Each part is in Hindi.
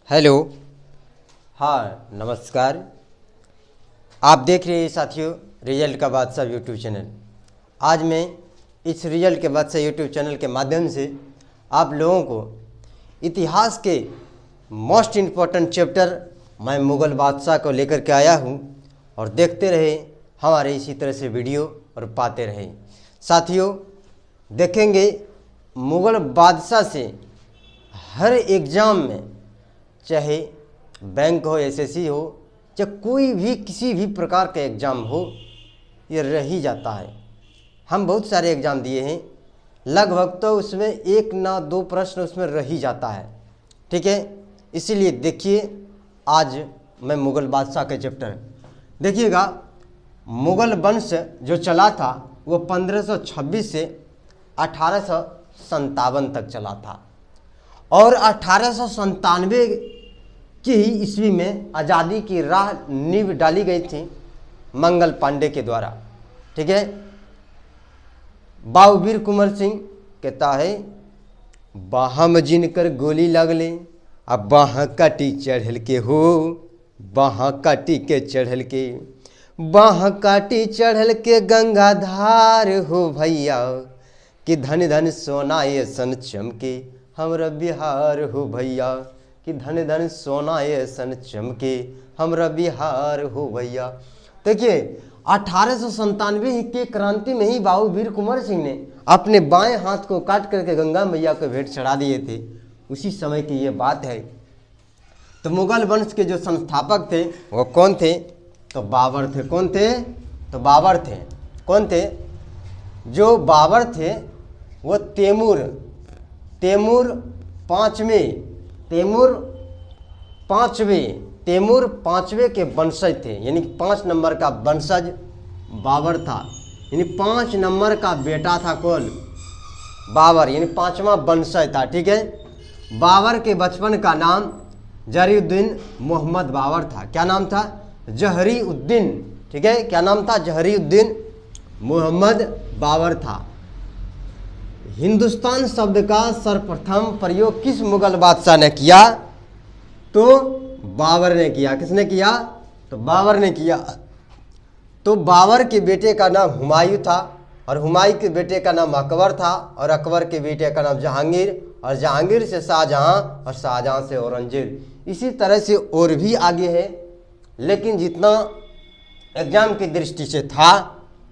हेलो। हाँ नमस्कार। आप देख रहे हैं साथियों रिजल्ट का बादशाह यूट्यूब चैनल। आज मैं इस रिजल्ट के बादशाह यूट्यूब चैनल के माध्यम से आप लोगों को इतिहास के मोस्ट इम्पॉर्टेंट चैप्टर मैं मुग़ल बादशाह को लेकर के आया हूँ और देखते रहे हमारे इसी तरह से वीडियो और पाते रहे। साथियों देखेंगे मुग़ल बादशाह से हर एग्ज़ाम में, चाहे बैंक हो, एसएससी हो, चाहे कोई भी किसी भी प्रकार का एग्ज़ाम हो, ये रह ही जाता है। हम बहुत सारे एग्ज़ाम दिए हैं, लगभग तो उसमें एक ना दो प्रश्न उसमें रह ही जाता है। ठीक है, इसीलिए देखिए आज मैं मुग़ल बादशाह के चैप्टर देखिएगा। मुग़ल वंश जो चला था वो 1526 से 1857 तक चला था और 1897 की ही ईस्वी में आज़ादी की राह नींव डाली गई थी मंगल पांडे के द्वारा। ठीक है, बाबूवीर कुंवर सिंह कहता है बाह में जिनकर गोली लगले अब बाह काटी चढ़ल के हो, बाह काटी के चढ़ल के, बाह काटी चढ़ल के गंगाधार हो भैया कि धन धन सोना ये सन चमके हमरा बिहार हो भैया, कि धन धन सोना ये सन चमके हमरा बिहार हो भैया। देखिए 1897 के क्रांति में ही बाबूवीर कुंवर सिंह ने अपने बाएं हाथ को काट करके गंगा मैया को भेंट चढ़ा दिए थे। उसी समय की ये बात है। तो मुग़ल वंश के जो संस्थापक थे वो कौन थे? तो बाबर थे। कौन थे? तो बाबर थे। कौन थे? जो बाबर थे वो तैमूर पाँचवें के वंशज थे, यानी 5 नंबर का वंशज बाबर था, यानी 5 नंबर का बेटा था कौन? बाबर, यानी 5वां वंशज था। ठीक है, बाबर के बचपन का नाम जहरीउद्दीन मोहम्मद बाबर था। क्या नाम था? जहरीउद्दीन। ठीक है, क्या नाम था? जहरीउद्दीन मोहम्मद बाबर था। हिंदुस्तान शब्द का सर्वप्रथम प्रयोग किस मुग़ल बादशाह ने किया? तो बाबर ने किया। किसने किया? तो बाबर ने किया। तो बाबर के बेटे का नाम हुमायूं था और हुमायूं के बेटे का नाम अकबर था और अकबर के बेटे का नाम जहांगीर और जहांगीर से शाहजहां और शाहजहां से औरंगजेब। इसी तरह से और भी आगे है, लेकिन जितना एग्जाम की दृष्टि से था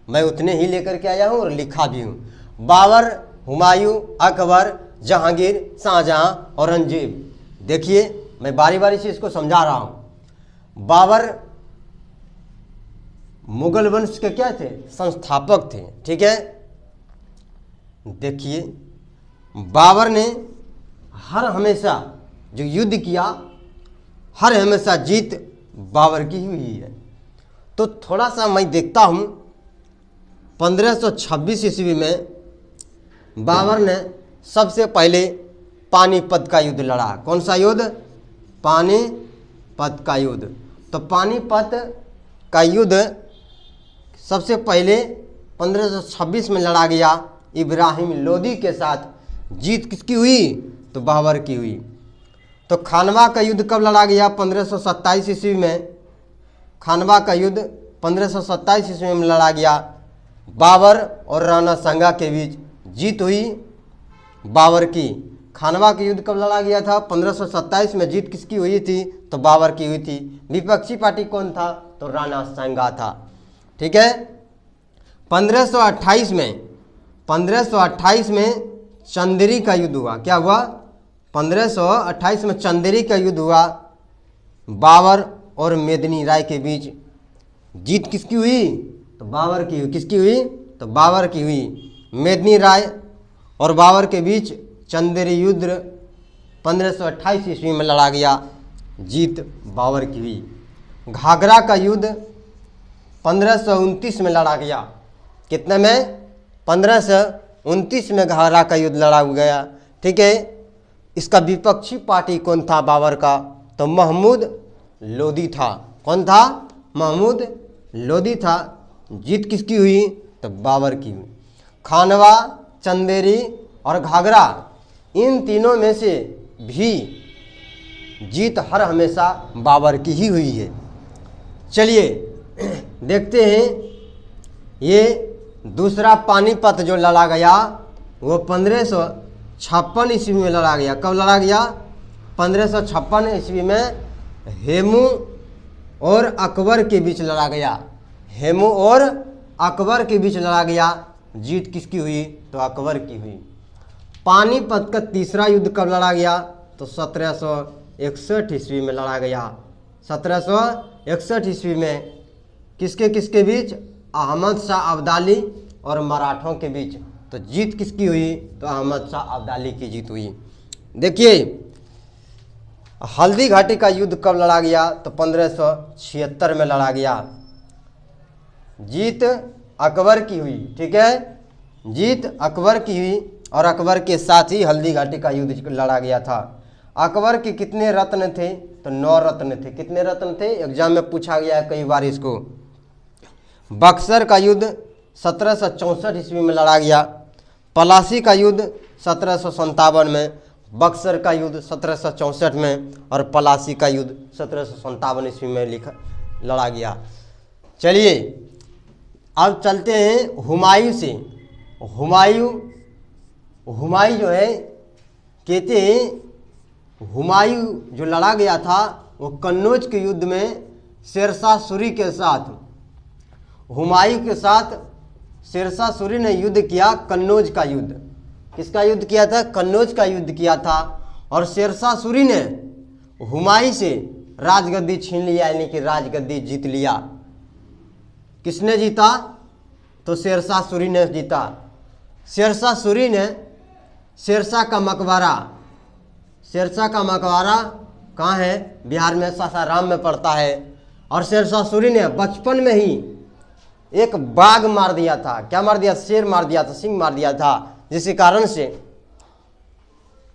मैं उतने ही लेकर के आया हूँ और लिखा भी हूँ। बाबर, हुमायूं, अकबर, जहांगीर, शाहजहां, औरंगजेब। देखिए मैं बारी बारी से इसको समझा रहा हूँ। बाबर मुग़ल वंश के क्या थे? संस्थापक थे। ठीक है, देखिए बाबर ने हर हमेशा जो युद्ध किया, हर हमेशा जीत बाबर की हुई है। तो थोड़ा सा मैं देखता हूँ 1526 ईस्वी में बाबर ने सबसे पहले पानीपत का युद्ध लड़ा। कौन सा युद्ध? पानीपत का युद्ध। तो पानीपत का युद्ध सबसे पहले 1526 में लड़ा गया इब्राहिम लोदी के साथ। जीत किसकी हुई? तो बाबर की हुई। तो खानवा का युद्ध कब लड़ा गया? 1527 ईस्वी में। खानवा का युद्ध 1527 ईस्वी में लड़ा गया। बाबर और राणा सांगा के बीच जीत हुई बाबर की। खानवा का युद्ध कब लड़ा गया था? 1527 में। जीत किसकी हुई थी? तो बाबर की हुई थी। विपक्षी पार्टी कौन था? तो राणा सांगा था। ठीक है, 1528 में चंदेरी का युद्ध हुआ। क्या हुआ? 1528 में चंदेरी का युद्ध हुआ बाबर और मेदिनी राय के बीच। जीत किसकी हुई? तो बाबर की हुई। किसकी हुई? तो बाबर की हुई। मेदिनी राय और बाबर के बीच चंदेरी युद्ध 1528 ईस्वी में लड़ा गया। जीत बाबर की हुई। घाघरा का युद्ध 1529 में लड़ा गया। कितने में? 1529 में घाघरा का युद्ध लड़ा गया। ठीक है, इसका विपक्षी पार्टी कौन था बाबर का? तो महमूद लोदी था। कौन था? महमूद लोदी था। जीत किसकी हुई? तो बाबर की हुई। खानवा, चंदेरी और घाघरा, इन तीनों में से भी जीत हर हमेशा बाबर की ही हुई है। चलिए देखते हैं, ये दूसरा पानीपत जो लड़ा गया वो 1556 ईस्वी में लड़ा गया। कब लड़ा गया? 1556 ईस्वी में हेमू और अकबर के बीच लड़ा गया। हेमू और अकबर के बीच लड़ा गया। जीत किसकी हुई? तो अकबर की हुई। पानीपत का तीसरा युद्ध कब लड़ा गया? तो 1761 ईस्वी में लड़ा गया। 1761 ईस्वी में किसके किसके बीच? अहमद शाह अब्दाली और मराठों के बीच। तो जीत किसकी हुई? तो अहमद शाह अब्दाली की जीत हुई। देखिए हल्दी घाटी का युद्ध कब लड़ा गया? तो 1576 में लड़ा गया। जीत अकबर की हुई। ठीक है, जीत अकबर की हुई और अकबर के साथ ही हल्दी घाटी का युद्ध लड़ा गया था। अकबर के कितने रत्न थे? तो 9 रत्न थे। कितने रत्न थे? एग्जाम में पूछा गया है कई बार इसको। बक्सर का युद्ध 1764 ईस्वी में लड़ा गया। पलासी का युद्ध 1757 में, बक्सर का युद्ध 1764 में और पलासी का युद्ध 1757 ईस्वी में लड़ा गया। चलिए अब चलते हैं हुमायूं से। हुमायूं जो है, कहते हैं हुमायूं जो लड़ा गया था वो कन्नौज के युद्ध में शेरशाह सूरी के साथ, हुमायूं के साथ शेरशाह सूरी ने युद्ध किया। कन्नौज का युद्ध, किसका युद्ध किया था? कन्नौज का युद्ध किया था। और शेरशाह सूरी ने हुमायूं से राजगद्दी छीन लिया, यानी कि राजगद्दी जीत लिया। किसने जीता? तो शेरशाह सूरी ने जीता। शेरशाह सूरी ने शेरशाह का मकबरा कहाँ है? बिहार में सासाराम में पड़ता है। और शेरशाह सूरी ने बचपन में ही एक बाघ मार दिया था। क्या मार दिया? शेर मार दिया था, सिंह मार दिया था, जिसके कारण से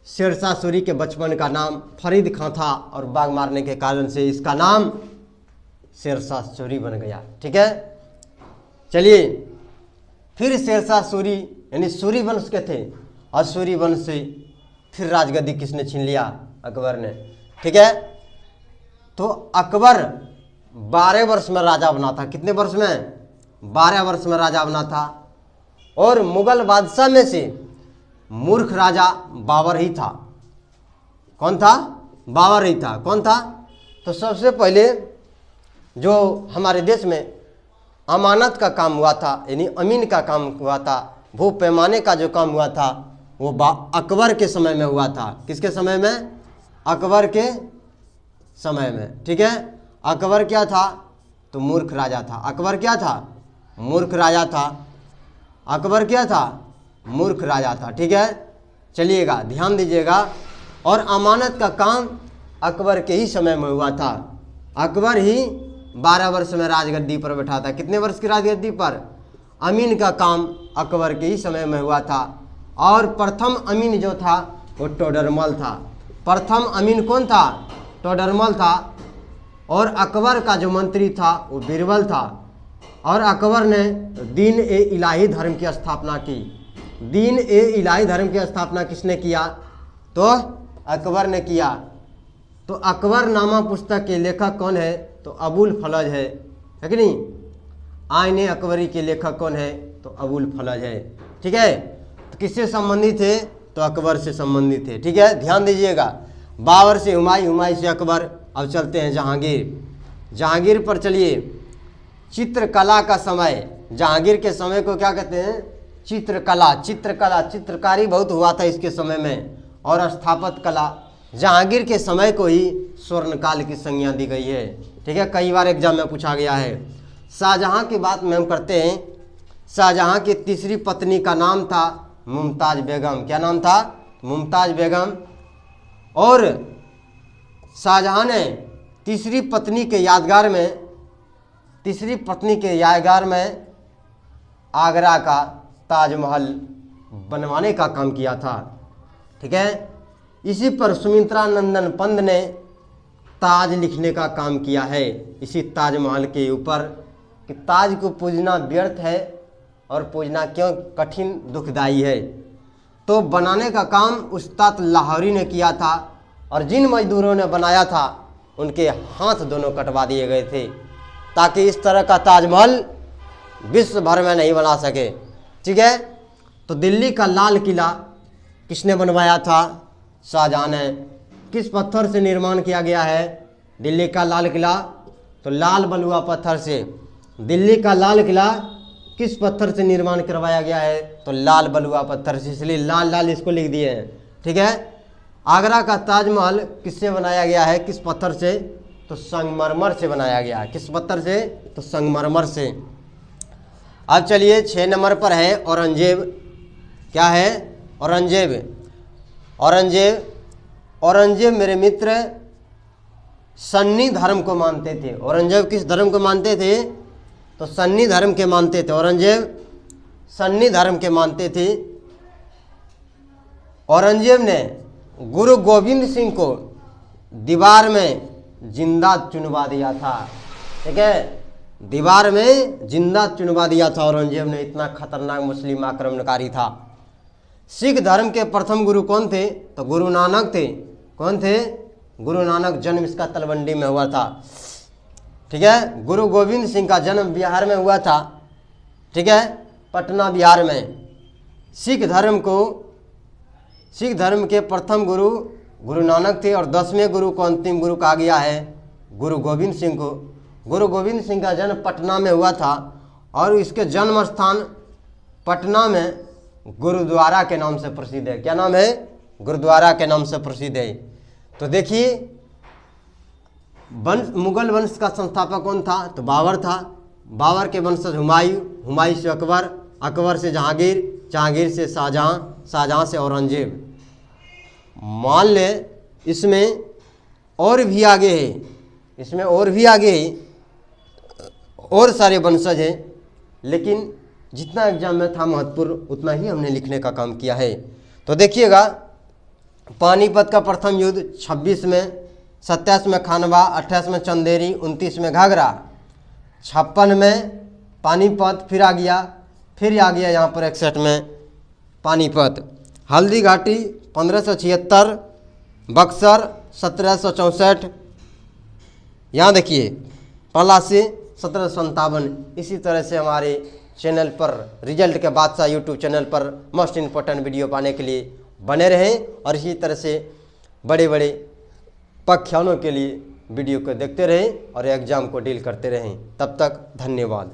शेरशाह सूरी के बचपन का नाम फरीद खां था और बाघ मारने के कारण से इसका नाम शेरशाह सूरी बन गया। ठीक है, चलिए फिर शेरशाह सूरी यानी सूरी वंश के थे और सूरी वंश से फिर राजगद्दी किसने छीन लिया? अकबर ने। ठीक है, तो अकबर 12 वर्ष में राजा बना था। कितने वर्ष में? 12 वर्ष में राजा बना था। और मुगल बादशाह में से मूर्ख राजा बाबर ही था। कौन था? बाबर ही था। कौन था? तो सबसे पहले जो हमारे देश में अमानत का काम हुआ था, यानी अमीन का काम हुआ था, भू पैमाने का जो काम हुआ था वो अकबर के समय में हुआ था। किसके समय में? अकबर के समय में। ठीक है, अकबर क्या था? तो मूर्ख राजा था। अकबर क्या था? मूर्ख राजा था। अकबर क्या था? मूर्ख राजा था। ठीक है, चलिएगा ध्यान दीजिएगा। और अमानत का काम अकबर के ही समय में हुआ था। अकबर ही 12 वर्ष में राजगद्दी पर बैठा था। कितने वर्ष की राजगद्दी पर? अमीन का काम अकबर के ही समय में हुआ था। और प्रथम अमीन जो था वो टोडरमल था। प्रथम अमीन कौन था? टोडरमल था। और अकबर का जो मंत्री था वो बीरबल था। और अकबर ने दीन ए इलाही धर्म की स्थापना की। दीन ए इलाही धर्म की स्थापना किसने किया? तो अकबर ने किया। तो अकबर नामा पुस्तक के लेखक कौन है? तो अबुल फलज है कि नहीं? आईने अकबरी के लेखक कौन है? तो अबुल फलज है। ठीक है, तो किससे संबंधित है? तो अकबर से संबंधित है। ठीक है, ध्यान दीजिएगा। बाबर से हुमायूं, हुमायूं से अकबर। अब चलते हैं जहांगीर। जहांगीर पर चलिए। चित्रकला का समय, जहांगीर के समय को क्या कहते हैं? चित्रकला। चित्रकारी बहुत हुआ था इसके समय में। और स्थापत्य कला, जहांगीर के समय को ही स्वर्णकाल की संज्ञा दी गई है। ठीक है, कई बार एग्जाम में पूछा गया है। शाहजहां की बात में हम करते हैं। शाहजहां की तीसरी पत्नी का नाम था मुमताज बेगम। क्या नाम था? मुमताज बेगम। और शाहजहां ने तीसरी पत्नी के यादगार में आगरा का ताजमहल बनवाने का काम किया था। ठीक है, इसी पर सुमित्रा नंदन पंत ने ताज लिखने का काम किया है, इसी ताजमहल के ऊपर, कि ताज को पूजना व्यर्थ है और पूजना क्यों कठिन दुखदाई है। तो बनाने का काम उस्ताद लाहौरी ने किया था और जिन मजदूरों ने बनाया था उनके हाथ दोनों कटवा दिए गए थे, ताकि इस तरह का ताजमहल विश्व भर में नहीं बना सके। ठीक है, तो दिल्ली का लाल किला किसने बनवाया था? शाहजहां ने। किस पत्थर से निर्माण किया गया है दिल्ली का लाल किला? तो लाल बलुआ पत्थर से। दिल्ली का लाल किला किस पत्थर से निर्माण करवाया गया है? तो लाल बलुआ पत्थर से, इसलिए लाल लाल इसको लिख दिए हैं। ठीक है, आगरा का ताजमहल किससे बनाया गया है, किस पत्थर से? तो संगमरमर से बनाया गया है। किस पत्थर से? तो संगमरमर से। अब चलिए 6 नंबर पर है औरंगजेब। क्या है? औरंगजेब। औरंगजेब औरंगजेब मेरे मित्र सन्नी धर्म को मानते थे। औरंगजेब किस धर्म को मानते थे? तो सन्नी धर्म के मानते थे। औरंगजेब सन्नी धर्म के मानते थे। औरंगजेब ने गुरु गोविंद सिंह को दीवार में जिंदा चुनवा दिया था। ठीक है, दीवार में जिंदा चुनवा दिया था औरंगजेब ने, इतना खतरनाक मुस्लिम आक्रमणकारी था। सिख धर्म के प्रथम गुरु कौन थे? तो गुरु नानक थे। कौन थे? गुरु नानक। जन्म इसका तलवंडी में हुआ था। ठीक है, गुरु गोविंद सिंह का जन्म बिहार में हुआ था। ठीक है, पटना बिहार में। सिख धर्म के प्रथम गुरु गुरु नानक थे, और 10वें गुरु को अंतिम गुरु कहा गया है गुरु गोविंद सिंह को। गुरु गोविंद सिंह का जन्म पटना में हुआ था, और इसके जन्म स्थान पटना में गुरुद्वारा के नाम से प्रसिद्ध है। क्या नाम है? गुरुद्वारा के नाम से प्रसिद्ध है। तो देखिए, मुगल वंश का संस्थापक कौन था? तो बाबर था। बाबर के वंशज हुमायूं, हुमायूं से अकबर, अकबर से जहांगीर, जहांगीर से शाहजहां, शाहजहां से औरंगजेब। मान ले इसमें और भी आगे है, इसमें और भी आगे है, और सारे वंशज हैं, लेकिन जितना एग्जाम में था महत्वपूर्ण उतना ही हमने लिखने का काम किया है। तो देखिएगा, पानीपत का प्रथम युद्ध 26 में, 27 में खानवा, 28 में चंदेरी, 29 में घाघरा, 56 में पानीपत, फिर आ गया यहाँ पर 61 में पानीपत। हल्दी घाटी 1576, बक्सर 1764, यहाँ देखिए पलासी 1757। इसी तरह से हमारे चैनल पर रिजल्ट के बादशाह यूट्यूब चैनल पर मोस्ट इम्पोर्टेंट वीडियो पाने के लिए बने रहें, और इसी तरह से बड़े बड़े व्याख्यानों के लिए वीडियो को देखते रहें और एग्ज़ाम को डील करते रहें। तब तक धन्यवाद।